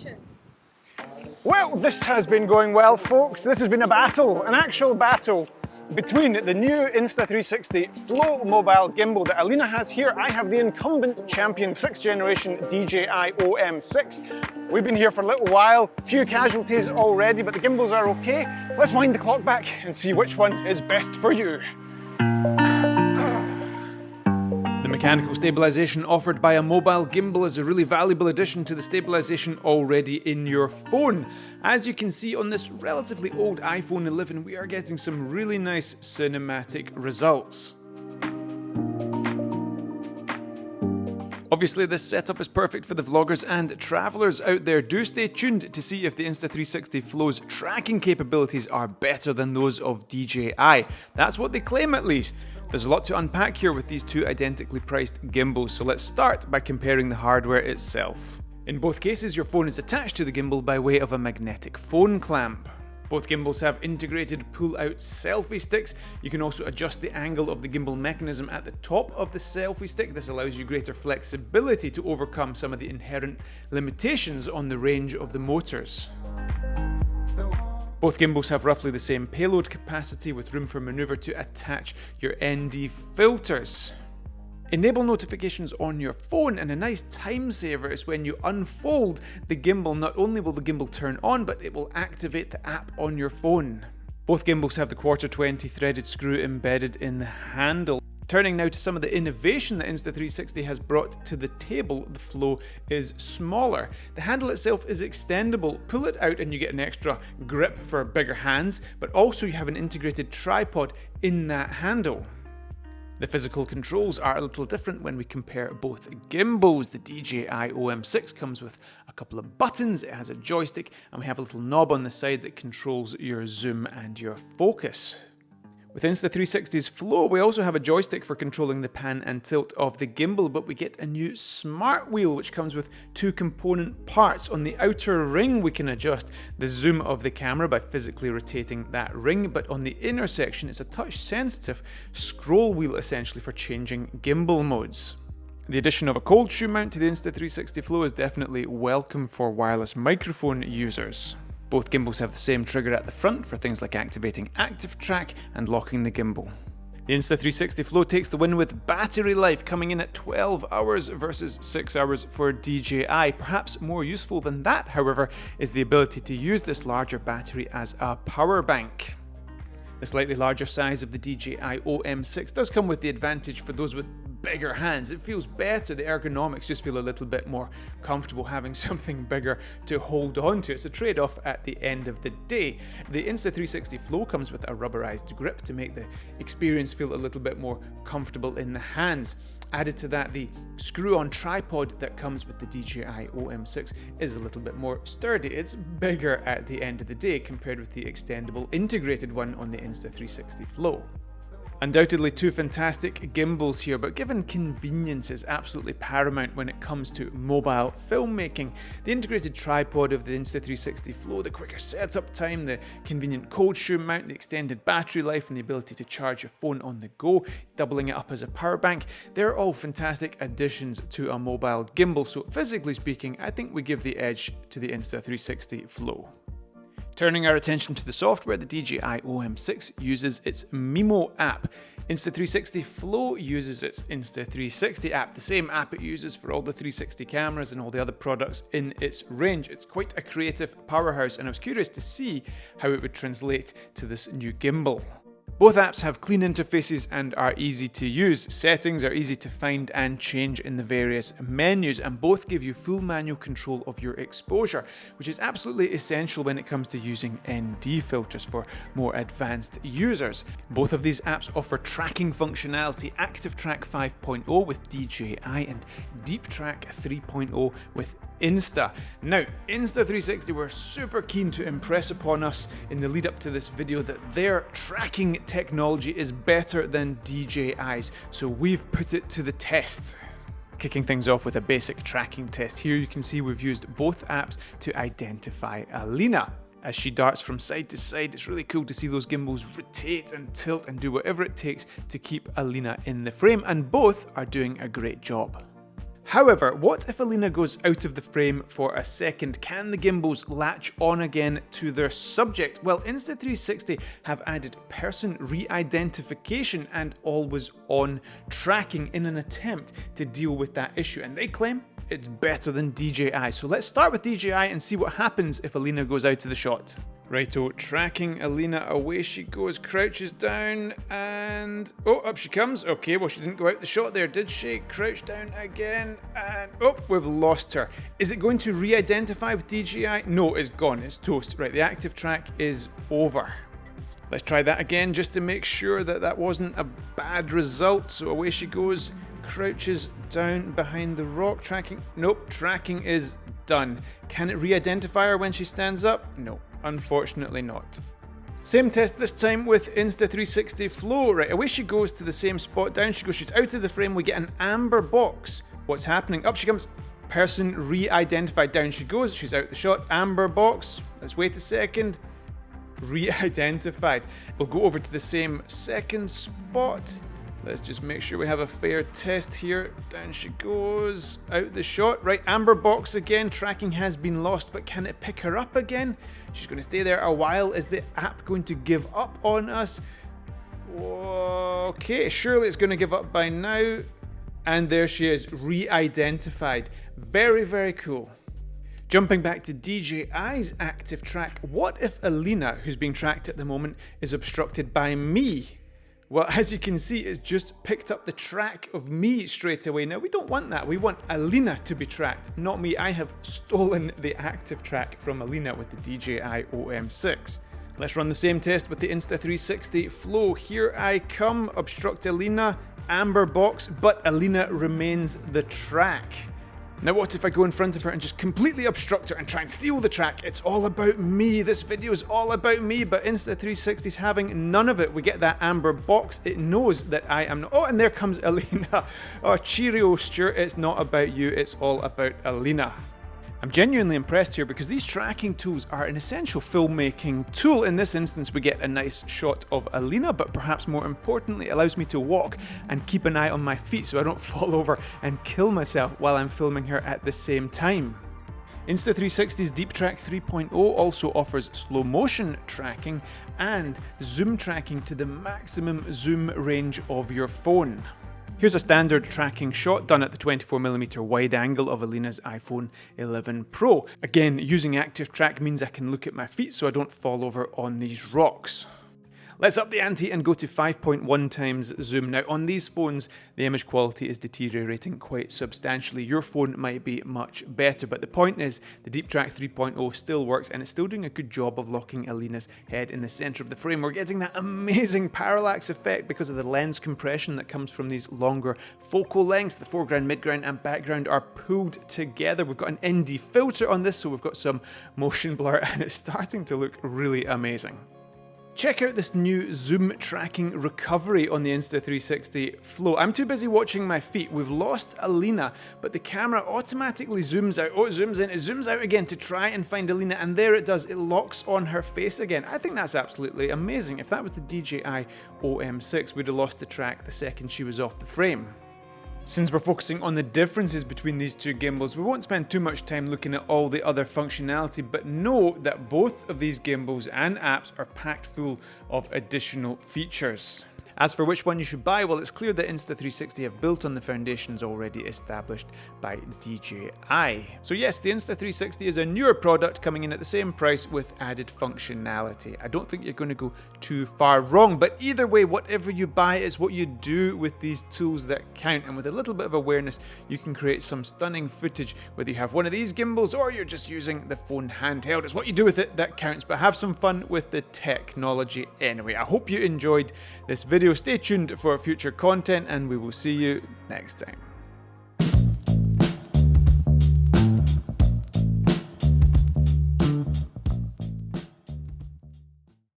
preparation? Well, this has been going well, folks. This has been a battle, an actual battle between the new Insta360 Flow mobile gimbal that Alina has here. I have the incumbent champion 6th generation DJI OM6. We've been here for a little while, few casualties already, but the gimbals are okay. Let's wind the clock back and see which one is best for you. The mechanical stabilization offered by a mobile gimbal is a really valuable addition to the stabilization already in your phone. As you can see on this relatively old iPhone 11, we are getting some really nice cinematic results. Obviously, this setup is perfect for the vloggers and travelers out there. Do stay tuned to see if the Insta360 Flow's tracking capabilities are better than those of DJI. That's what they claim, at least. There's a lot to unpack here with these two identically priced gimbals, so let's start by comparing the hardware itself. In both cases, your phone is attached to the gimbal by way of a magnetic phone clamp. Both gimbals have integrated pull-out selfie sticks. You can also adjust the angle of the gimbal mechanism at the top of the selfie stick. This allows you greater flexibility to overcome some of the inherent limitations on the range of the motors. Both gimbals have roughly the same payload capacity with room for maneuver to attach your ND filters. Enable notifications on your phone, and a nice time saver is when you unfold the gimbal. Not only will the gimbal turn on, but it will activate the app on your phone. Both gimbals have the 1/4-20 threaded screw embedded in the handle. Turning now to some of the innovation that Insta360 has brought to the table, the Flow is smaller. The handle itself is extendable. Pull it out and you get an extra grip for bigger hands, but also you have an integrated tripod in that handle. The physical controls are a little different when we compare both gimbals. The DJI OM6 comes with a couple of buttons, it has a joystick, and we have a little knob on the side that controls your zoom and your focus. With Insta360's Flow, we also have a joystick for controlling the pan and tilt of the gimbal, but we get a new smart wheel which comes with two component parts. On the outer ring, we can adjust the zoom of the camera by physically rotating that ring, but on the inner section, it's a touch-sensitive scroll wheel essentially for changing gimbal modes. The addition of a cold shoe mount to the Insta360 Flow is definitely welcome for wireless microphone users. Both gimbals have the same trigger at the front for things like activating active track and locking the gimbal. The Insta360 Flow takes the win with battery life, coming in at 12 hours versus 6 hours for DJI. Perhaps more useful than that, however, is the ability to use this larger battery as a power bank. The slightly larger size of the DJI OM6 does come with the advantage for those with bigger hands. It feels better, the ergonomics just feel a little bit more comfortable having something bigger to hold on to. It's a trade-off at the end of the day. The Insta360 Flow comes with a rubberized grip to make the experience feel a little bit more comfortable in the hands. Added to that, the screw-on tripod that comes with the DJI OM6 is a little bit more sturdy. It's bigger at the end of the day compared with the extendable integrated one on the Insta360 Flow. Undoubtedly two fantastic gimbals here, but given convenience is absolutely paramount when it comes to mobile filmmaking. The integrated tripod of the Insta360 Flow, the quicker setup time, the convenient cold shoe mount, the extended battery life, and the ability to charge your phone on the go, doubling it up as a power bank, they're all fantastic additions to a mobile gimbal. So physically speaking, I think we give the edge to the Insta360 Flow. Turning our attention to the software, the DJI OM6 uses its Mimo app. Insta360 Flow uses its Insta360 app, the same app it uses for all the 360 cameras and all the other products in its range. It's quite a creative powerhouse, and I was curious to see how it would translate to this new gimbal. Both apps have clean interfaces and are easy to use. Settings are easy to find and change in the various menus, and both give you full manual control of your exposure, which is absolutely essential when it comes to using ND filters for more advanced users. Both of these apps offer tracking functionality, Active Track 5.0 with DJI and Deep Track 3.0 with Insta. Now, Insta360 were super keen to impress upon us in the lead up to this video that their tracking technology is better than DJI's, so we've put it to the test. Kicking things off with a basic tracking test. Here you can see we've used both apps to identify Alina. As she darts from side to side, it's really cool to see those gimbals rotate and tilt and do whatever it takes to keep Alina in the frame, and both are doing a great job. However, what if Alina goes out of the frame for a second? Can the gimbals latch on again to their subject? Well, Insta360 have added person re-identification and always on tracking in an attempt to deal with that issue, and they claim it's better than DJI. So let's start with DJI and see what happens if Alina goes out of the shot. Righto, tracking Alina, away she goes, crouches down, and oh, up she comes. Okay, well, she didn't go out the shot there, did she? Crouch down again, and oh, we've lost her. Is it going to re-identify with DJI? No, it's gone, it's toast. Right, the active track is over. Let's try that again just to make sure that that wasn't a bad result. So away she goes, crouches down behind the rock, tracking. Nope, tracking is done. Can it re-identify her when she stands up? No. Unfortunately not. Same test this time with Insta360 Flow. Right, away she goes to the same spot, down she goes, she's out of the frame, we get an amber box. What's happening? Up she comes, person re-identified, down she goes, she's out the shot, amber box, let's wait a second, re-identified. We'll go over to the same second spot. Let's just make sure we have a fair test here. Down she goes, out the shot. Right, amber box again, tracking has been lost, but can it pick her up again? She's going to stay there a while. Is the app going to give up on us? Okay, surely it's going to give up by now. And there she is, re-identified. Very, very cool. Jumping back to DJI's active track, what if Alina, who's being tracked at the moment, is obstructed by me? Well, as you can see, it's just picked up the track of me straight away. Now, we don't want that. We want Alina to be tracked, not me. I have stolen the active track from Alina with the DJI OM6. Let's run the same test with the Insta360 Flow. Here I come, obstruct Alina, amber box, but Alina remains the track. Now what if I go in front of her and just completely obstruct her and try and steal the track? It's all about me. This video is all about me, but Insta360 is having none of it. We get that amber box. It knows that I am not. Oh, and there comes Alina. Oh, cheerio, Stewart. It's not about you. It's all about Alina. I'm genuinely impressed here because these tracking tools are an essential filmmaking tool. In this instance, we get a nice shot of Alina, but perhaps more importantly, it allows me to walk and keep an eye on my feet so I don't fall over and kill myself while I'm filming her at the same time. Insta360's Deep Track 3.0 also offers slow motion tracking and zoom tracking to the maximum zoom range of your phone. Here's a standard tracking shot done at the 24mm wide angle of Alina's iPhone 11 Pro. Again, using active track means I can look at my feet so I don't fall over on these rocks. Let's up the ante and go to 5.1 times zoom. Now on these phones, the image quality is deteriorating quite substantially. Your phone might be much better, but the point is the Deep Track 3.0 still works and it's still doing a good job of locking Alina's head in the center of the frame. We're getting that amazing parallax effect because of the lens compression that comes from these longer focal lengths. The foreground, midground and background are pulled together. We've got an ND filter on this, so we've got some motion blur and it's starting to look really amazing. Check out this new zoom tracking recovery on the Insta360 Flow. I'm too busy watching my feet. We've lost Alina, but the camera automatically zooms out. Oh, it zooms in, it zooms out again to try and find Alina, and there it does. It locks on her face again. I think that's absolutely amazing. If that was the DJI OM6, we'd have lost the track the second she was off the frame. Since we're focusing on the differences between these two gimbals, we won't spend too much time looking at all the other functionality, but know that both of these gimbals and apps are packed full of additional features. As for which one you should buy, well, it's clear that Insta360 have built on the foundations already established by DJI. So yes, the Insta360 is a newer product coming in at the same price with added functionality. I don't think you're going to go too far wrong, but either way, whatever you buy is what you do with these tools that count, and with a little bit of awareness, you can create some stunning footage, whether you have one of these gimbals or you're just using the phone handheld. It's what you do with it that counts, but have some fun with the technology anyway. I hope you enjoyed this video. Stay tuned for future content and we will see you next time.